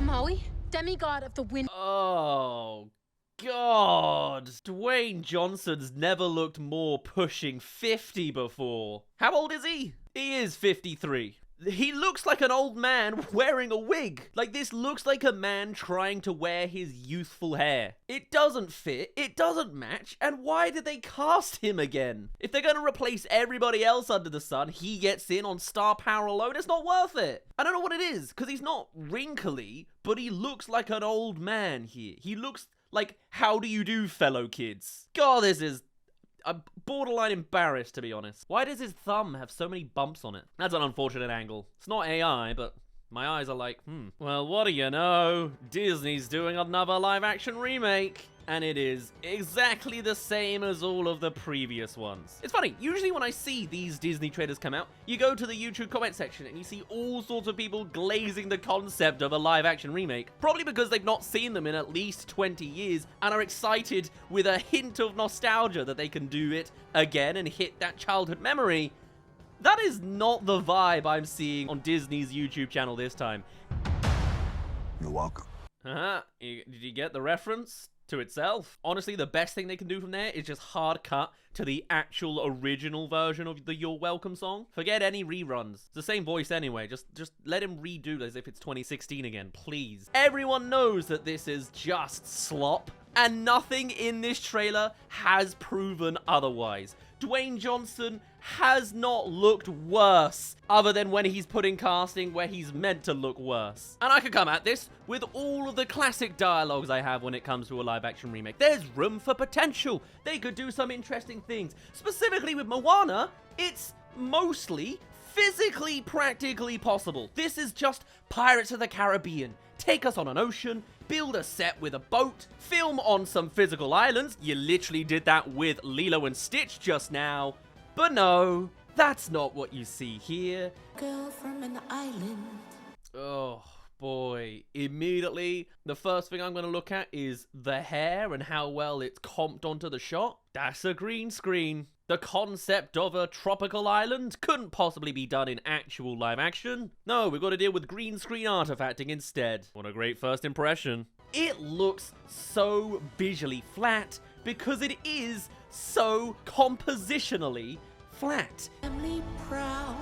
Maui, demigod of the wind. Oh, God. Dwayne Johnson's never looked more pushing 50 before. How old is he? He is 53. He looks like an old man wearing a wig. Like, this looks like a man trying to wear his youthful hair. It doesn't fit, it doesn't match, and why did they cast him again? If they're gonna replace everybody else under the sun, he gets in on star power alone, it's not worth it. I don't know what it is, because he's not wrinkly, but he looks like an old man here. He looks like, how do you do, fellow kids? God, this is... I'm borderline embarrassed, to be honest. Why does his thumb have so many bumps on it? That's an unfortunate angle. It's not AI, but my eyes are like, Well, what do you know? Disney's doing another live-action remake. And it is exactly the same as all of the previous ones. It's funny, usually when I see these Disney trailers come out, you go to the YouTube comment section and you see all sorts of people glazing the concept of a live-action remake, probably because they've not seen them in at least 20 years and are excited with a hint of nostalgia that they can do it again and hit that childhood memory. That is not the vibe I'm seeing on Disney's YouTube channel this time. You're welcome. Did you get the reference? To itself. Honestly, the best thing they can do from there is just hard cut to the actual original version of the You're Welcome song. Forget any reruns. It's the same voice anyway. Just let him redo it as if it's 2016 again, please. Everyone knows that this is just slop, and nothing in this trailer has proven otherwise. Dwayne Johnson has not looked worse, other than when he's put in casting where he's meant to look worse. And I could come at this with all of the classic dialogues I have when it comes to a live-action remake. There's room for potential. They could do some interesting things. Specifically with Moana, it's mostly physically practically possible. This is just Pirates of the Caribbean. Take us on an ocean, build a set with a boat, film on some physical islands. You literally did that with Lilo and Stitch just now. But no, that's not what you see here. Girl from an island. Oh boy, immediately the first thing I'm going to look at is the hair and how well it's comped onto the shot. That's a green screen. The concept of a tropical island couldn't possibly be done in actual live action. No, we've got to deal with green screen artifacting instead. What a great first impression. It looks so visually flat because it is so compositionally flat. Family proud.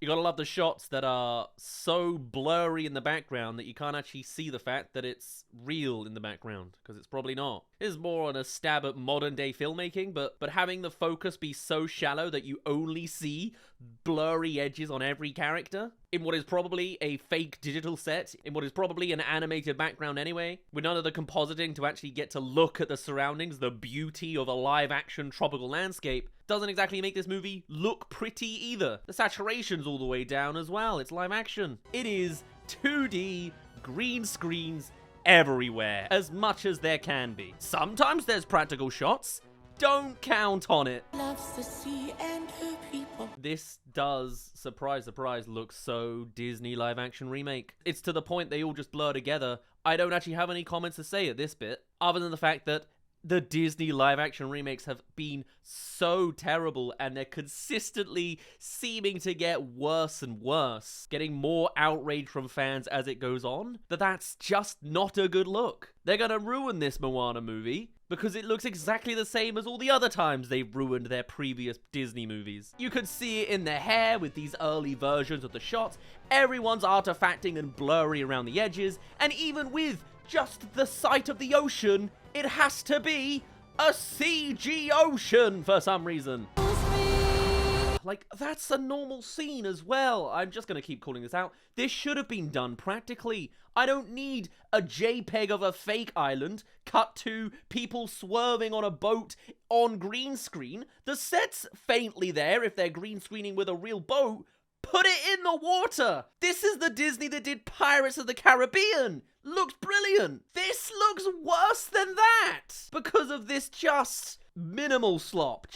You gotta love the shots that are so blurry in the background that you can't actually see the fact that it's real in the background, because it's probably not. This is more on a stab at modern day filmmaking, but having the focus be so shallow that you only see blurry edges on every character in what is probably a fake digital set, in what is probably an animated background anyway, with none of the compositing to actually get to look at the surroundings, the beauty of a live action tropical landscape, doesn't exactly make this movie look pretty either. The saturation's all the way down as well. It's live action. It is 2D green screens everywhere, as much as there can be. Sometimes there's practical shots. Don't count on it. Loves the sea and her people. This does, surprise, surprise, look so Disney live action remake. It's to the point they all just blur together. I don't actually have any comments to say at this bit, other than the fact that the Disney live-action remakes have been so terrible, and they're consistently seeming to get worse and worse, getting more outrage from fans as it goes on, that's just not a good look. They're gonna ruin this Moana movie because it looks exactly the same as all the other times they've ruined their previous Disney movies. You could see it in their hair with these early versions of the shots. Everyone's artifacting and blurry around the edges, and even with just the sight of the ocean, it has to be a CG ocean for some reason. Like, that's a normal scene as well. I'm just gonna keep calling this out. This should have been done practically. I don't need a JPEG of a fake island cut to people swerving on a boat on green screen. The set's faintly there if they're green screening with a real boat. Put it in the water! This is the Disney that did Pirates of the Caribbean! Looks brilliant! This looks worse than that! Because of this just minimal slop.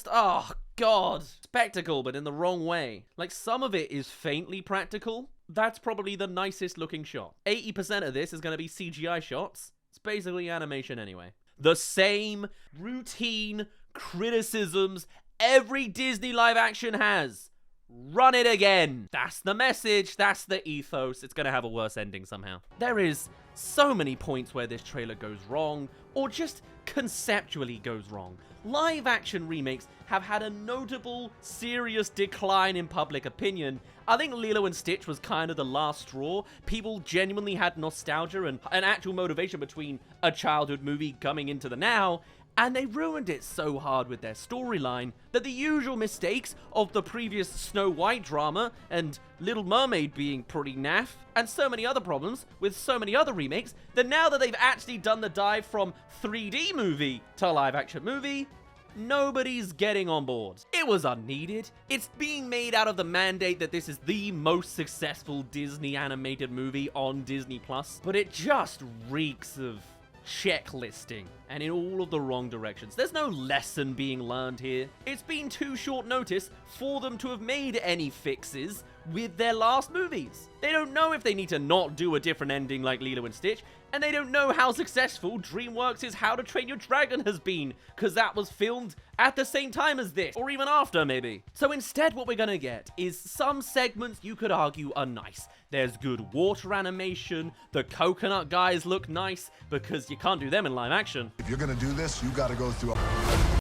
Oh god. Spectacle, but in the wrong way. Like, some of it is faintly practical. That's probably the nicest looking shot. 80% of this is going to be CGI shots. It's basically animation anyway. The same routine criticisms every Disney live action has. run it again. That's the message. That's the ethos. It's gonna have a worse ending somehow. There is so many points where this trailer goes wrong, or just conceptually goes wrong. Live action remakes have had a notable, serious decline in public opinion. I think Lilo and Stitch was kind of the last straw. People genuinely had nostalgia and an actual motivation between a childhood movie coming into the now, and they ruined it so hard with their storyline that the usual mistakes of the previous Snow White drama and Little Mermaid being pretty naff, and so many other problems with so many other remakes, that now that they've actually done the dive from 3D movie to live action movie, nobody's getting on board. It was unneeded. It's being made out of the mandate that this is the most successful Disney animated movie on Disney+, but it just reeks of checklisting and in all of the wrong directions. There's no lesson being learned here. It's been too short notice for them to have made any fixes with their last movies. They don't know if they need to not do a different ending like Lilo and Stitch, and they don't know how successful DreamWorks' How to Train Your Dragon has been, because that was filmed at the same time as this, or even after, maybe. So instead, what we're gonna get is some segments you could argue are nice. There's good water animation, the coconut guys look nice, because you can't do them in live action. If you're gonna do this, you gotta go through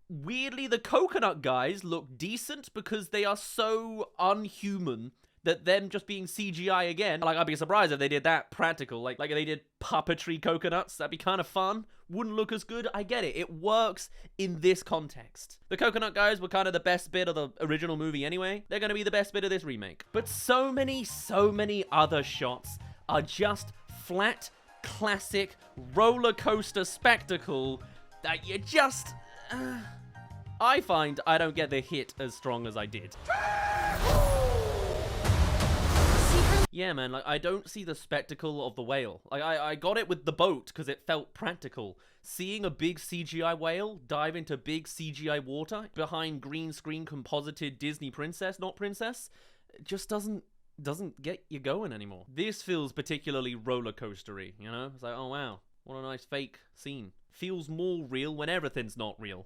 Weirdly, the coconut guys look decent because they are so unhuman that them just being CGI again, like, I'd be surprised if they did that practical, like they did puppetry coconuts. That'd be kind of fun. Wouldn't look as good. I get it. It works in this context. The coconut guys were kind of the best bit of the original movie anyway. They're going to be the best bit of this remake. But so many other shots are just flat, classic roller coaster spectacle that you just... I find I don't get the hit as strong as I did. Yeah, man, like, I don't see the spectacle of the whale. Like, I got it with the boat because it felt practical. Seeing a big CGI whale dive into big CGI water behind green screen composited Disney princess, not princess, it just doesn't get you going anymore. This feels particularly roller coastery, you know? It's like, oh wow, what a nice fake scene. Feels more real when everything's not real.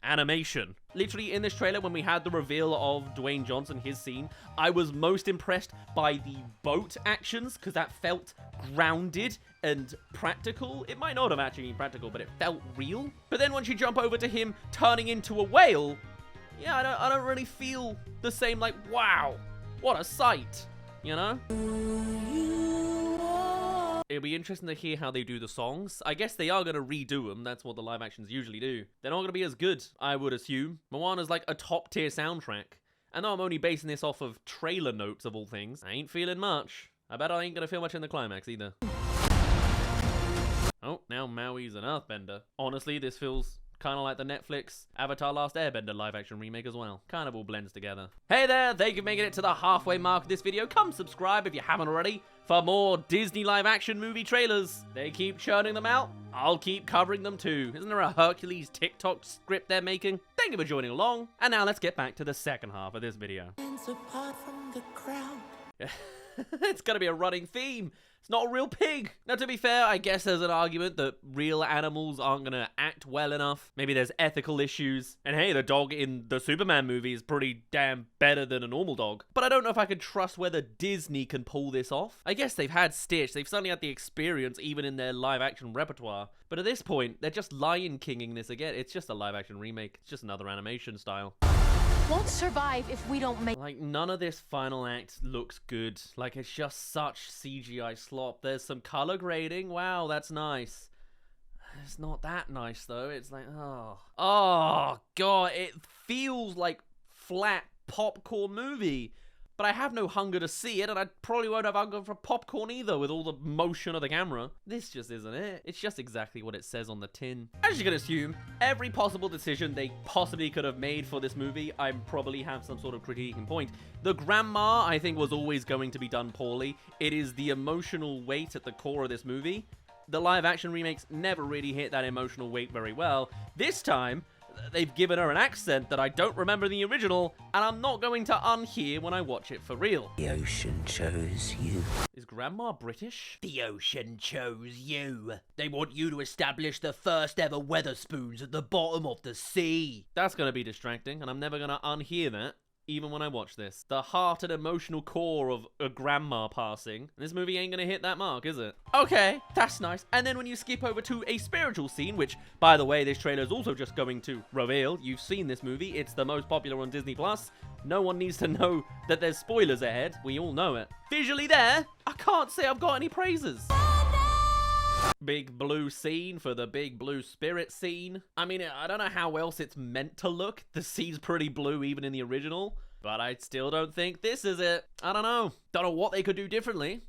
Animation. Literally in this trailer, when we had the reveal of Dwayne Johnson, his scene, I was most impressed by the boat actions because that felt grounded and practical. It might not have actually been practical, but it felt real. But then once you jump over to him turning into a whale, yeah, I don't really feel the same, like, wow, what a sight, you know? It'll be interesting to hear how they do the songs. I guess they are going to redo them. That's what the live actions usually do. They're not going to be as good, I would assume. Moana's like a top tier soundtrack. And though I'm only basing this off of trailer notes of all things, I ain't feeling much. I bet I ain't going to feel much in the climax either. Oh, now Maui's an earthbender. Honestly, this feels kind of like the Netflix Avatar Last Airbender live action remake as well. Kind of all blends together. Hey there, thank you for making it to the halfway mark of this video. Come subscribe if you haven't already for more Disney live action movie trailers. They keep churning them out. I'll keep covering them too. Isn't there a Hercules TikTok script they're making? Thank you for joining along. And now let's get back to the second half of this video. Apart from the crowd. It's gonna be a running theme. It's not a real pig. Now, to be fair, I guess there's an argument that real animals aren't gonna act well enough. Maybe there's ethical issues. And hey, the dog in the Superman movie is pretty damn better than a normal dog. But I don't know if I can trust whether Disney can pull this off. I guess they've had Stitch. They've certainly had the experience even in their live action repertoire. But at this point, they're just Lion Kinging this again. It's just a live action remake. It's just another animation style. Won't survive if we don't make. Like, none of this final act looks good. Like, it's just such CGI slop. There's some color grading. Wow, that's nice. It's not that nice, though. It's like, oh. Oh, God. It feels like flat popcorn movie. But I have no hunger to see it, and I probably won't have hunger for popcorn either with all the motion of the camera. This just isn't it. It's just exactly what it says on the tin. As you can assume, every possible decision they possibly could have made for this movie, I probably have some sort of critiquing point. The grandma, I think, was always going to be done poorly. It is the emotional weight at the core of this movie. The live-action remakes never really hit that emotional weight very well. This time, they've given her an accent that I don't remember in the original, and I'm not going to unhear when I watch it for real. The ocean chose you. Is Grandma British? The ocean chose you. They want you to establish the first ever Weatherspoons at the bottom of the sea. That's going to be distracting, and I'm never going to unhear that. even when I watch this. The heart and emotional core of a grandma passing. This movie ain't gonna hit that mark, is it? Okay, that's nice. And then when you skip over to a spiritual scene, which, by the way, this trailer is also just going to reveal. You've seen this movie. It's the most popular on Disney+. No one needs to know that there's spoilers ahead. We all know it. Visually there, I can't say I've got any praises. Big blue scene for the big blue spirit scene. I mean, I don't know how else it's meant to look. The scene's pretty blue even in the original, but I still don't think this is it. I don't know. Don't know what they could do differently.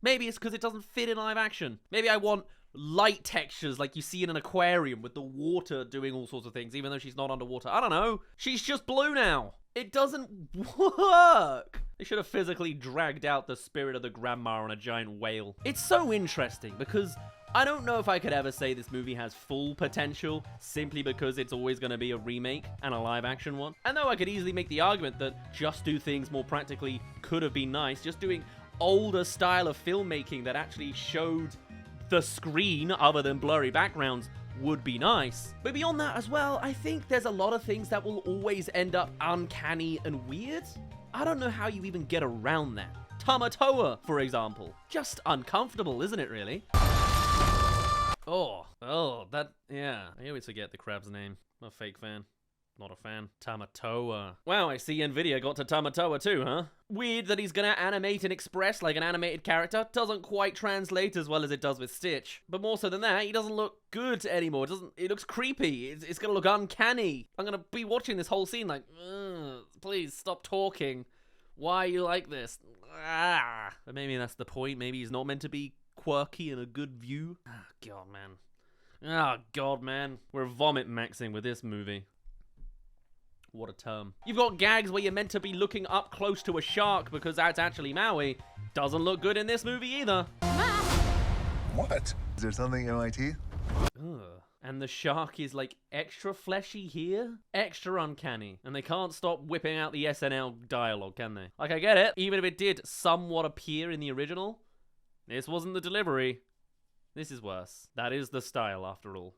Maybe it's because it doesn't fit in live action. Maybe I want light textures like you see in an aquarium with the water doing all sorts of things, even though she's not underwater. I don't know. She's just blue now. It doesn't work. They should have physically dragged out the spirit of the grandma on a giant whale. It's so interesting because I don't know if I could ever say this movie has full potential simply because it's always going to be a remake and a live action one. And though I could easily make the argument that just do things more practically could have been nice, just doing older style of filmmaking that actually showed the screen other than blurry backgrounds would be nice. But beyond that as well, I think there's a lot of things that will always end up uncanny and weird. I don't know how you even get around that. Tamatoa, for example. Just uncomfortable, isn't it really? Yeah. I always forget the crab's name. I'm a fake fan. Not a fan. Tamatoa. Wow, I see Nvidia got to Tamatoa too, huh? Weird that he's gonna animate and express like an animated character. Doesn't quite translate as well as it does with Stitch. But more so than that, he doesn't look good anymore. It looks creepy. It's gonna look uncanny. I'm gonna be watching this whole scene like, please stop talking. Why are you like this? But maybe that's the point. Maybe he's not meant to be quirky and a good view. Oh, God, man. We're vomit maxing with this movie. What a term. You've got gags where you're meant to be looking up close to a shark because that's actually Maui. Doesn't look good in this movie either. What? Is there something in my teeth? Ugh. And the shark is like extra fleshy here, extra uncanny. And they can't stop whipping out the SNL dialogue, can they? Like, I get it. Even if it did somewhat appear in the original, this wasn't the delivery. This is worse. That is the style, after all.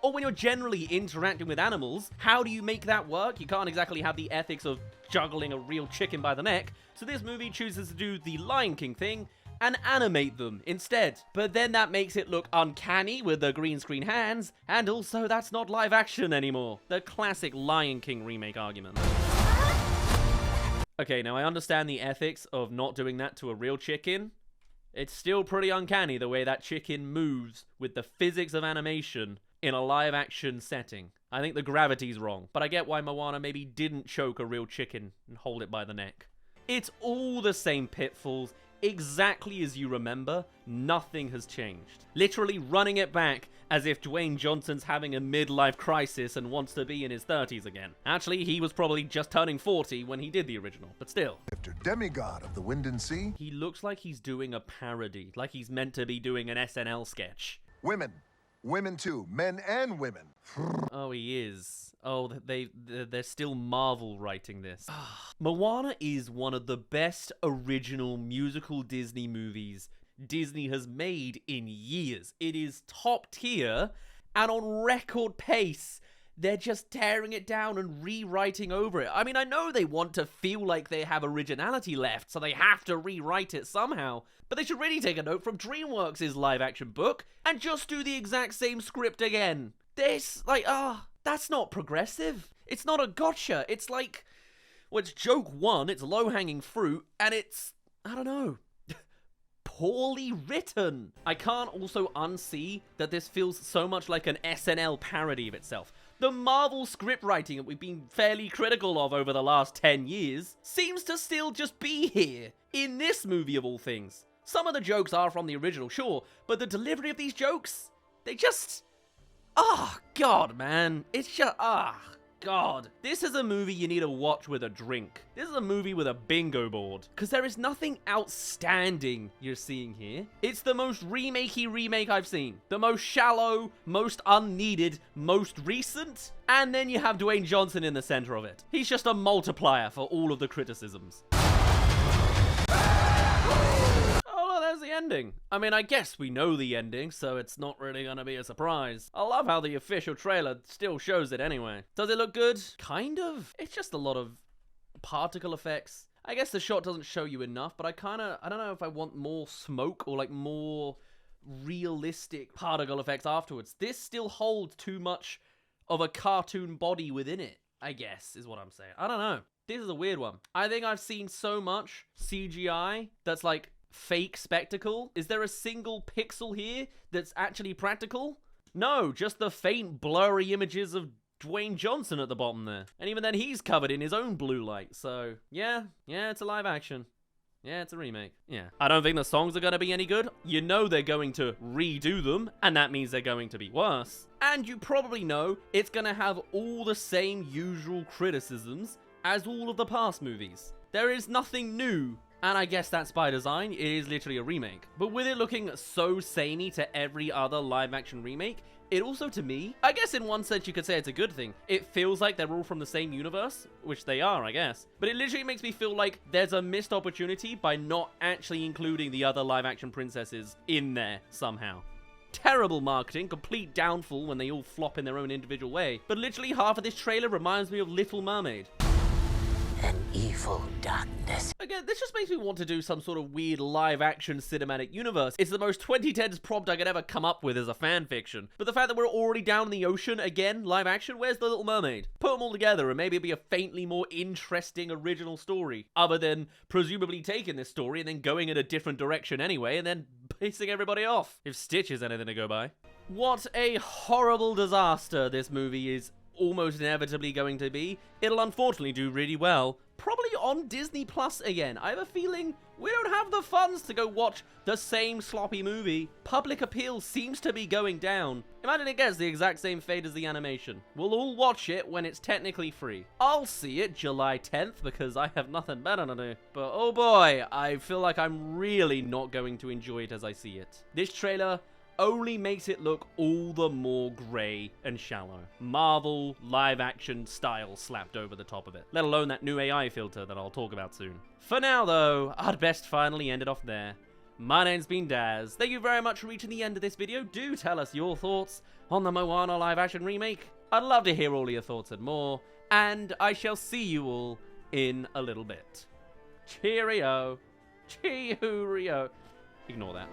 Or when you're generally interacting with animals, how do you make that work? You can't exactly have the ethics of juggling a real chicken by the neck. So this movie chooses to do the Lion King thing and animate them instead. But then that makes it look uncanny with the green screen hands, and also that's not live action anymore. The classic Lion King remake argument. Okay, now I understand the ethics of not doing that to a real chicken. It's still pretty uncanny the way that chicken moves with the physics of animation in a live action setting. I think the gravity's wrong, but I get why Moana maybe didn't choke a real chicken and hold it by the neck. It's all the same pitfalls, exactly as you remember. Nothing has changed. Literally running it back as if Dwayne Johnson's having a midlife crisis and wants to be in his 30s again. Actually, he was probably just turning 40 when he did the original, but still. Demigod of the wind and sea. He looks like he's doing a parody, like he's meant to be doing an SNL sketch. Women. Women too. Men and women. Oh, he is. Oh, they're still Marvel writing this. Moana is one of the best original musical Disney movies Disney has made in years. It is top tier and on record pace. They're just tearing it down and rewriting over it. I mean, I know they want to feel like they have originality left, so they have to rewrite it somehow. But they should really take a note from DreamWorks' live-action book and just do the exact same script again. This, that's not progressive. It's not a gotcha. It's like, well, it's joke one, it's low-hanging fruit, and it's, I don't know, poorly written. I can't also unsee that this feels so much like an SNL parody of itself. The Marvel script writing that we've been fairly critical of over the last 10 years seems to still just be here, in this movie of all things. Some of the jokes are from the original, sure, but the delivery of these jokes, they just... God, man. It's just... God. This is a movie you need to watch with a drink. This is a movie with a bingo board. Because there is nothing outstanding you're seeing here. It's the most remakey remake I've seen. The most shallow, most unneeded, most recent. And then you have Dwayne Johnson in the center of it. He's just a multiplier for all of the criticisms. There's the ending. I mean, I guess we know the ending, so it's not really gonna be a surprise. I love how the official trailer still shows it anyway. Does it look good? Kind of. It's just a lot of particle effects. I guess the shot doesn't show you enough, but I don't know if I want more smoke or like more realistic particle effects afterwards. This still holds too much of a cartoon body within it, I guess, is what I'm saying. I don't know. This is a weird one. I think I've seen so much CGI that's like fake spectacle. Is there a single pixel here that's actually practical? No, just the faint blurry images of Dwayne Johnson at the bottom there. And even then he's covered in his own blue light. So yeah, it's a live action. Yeah, it's a remake. Yeah. I don't think the songs are going to be any good. You know they're going to redo them, and that means they're going to be worse. And you probably know it's going to have all the same usual criticisms as all of the past movies. There is nothing new. And I guess that's by design. It is literally a remake. But with it looking so samey to every other live-action remake, it also, to me, I guess in one sense you could say it's a good thing. It feels like they're all from the same universe, which they are, I guess. But it literally makes me feel like there's a missed opportunity by not actually including the other live-action princesses in there somehow. Terrible marketing, complete downfall when they all flop in their own individual way. But literally half of this trailer reminds me of Little Mermaid. An evil darkness. Again, this just makes me want to do some sort of weird live-action cinematic universe. It's the most 2010s prompt I could ever come up with as a fan fiction. But the fact that we're already down in the ocean, again, live action, where's the Little Mermaid? Put them all together and maybe it'll be a faintly more interesting original story. Other than presumably taking this story and then going in a different direction anyway and then pissing everybody off. If Stitch is anything to go by. What a horrible disaster this movie is almost inevitably going to be. It'll unfortunately do really well. Probably on Disney Plus again. I have a feeling we don't have the funds to go watch the same sloppy movie. Public appeal seems to be going down. Imagine it gets the exact same fate as the animation. We'll all watch it when it's technically free. I'll see it July 10th because I have nothing better to do. But oh boy, I feel like I'm really not going to enjoy it as I see it. This trailer only makes it look all the more grey and shallow. Marvel live-action style slapped over the top of it. Let alone that new AI filter that I'll talk about soon. For now, though, I'd best finally end it off there. My name's been Daz. Thank you very much for reaching the end of this video. Do tell us your thoughts on the Moana live-action remake. I'd love to hear all of your thoughts and more. And I shall see you all in a little bit. Cheerio. Cheerio. Ignore that.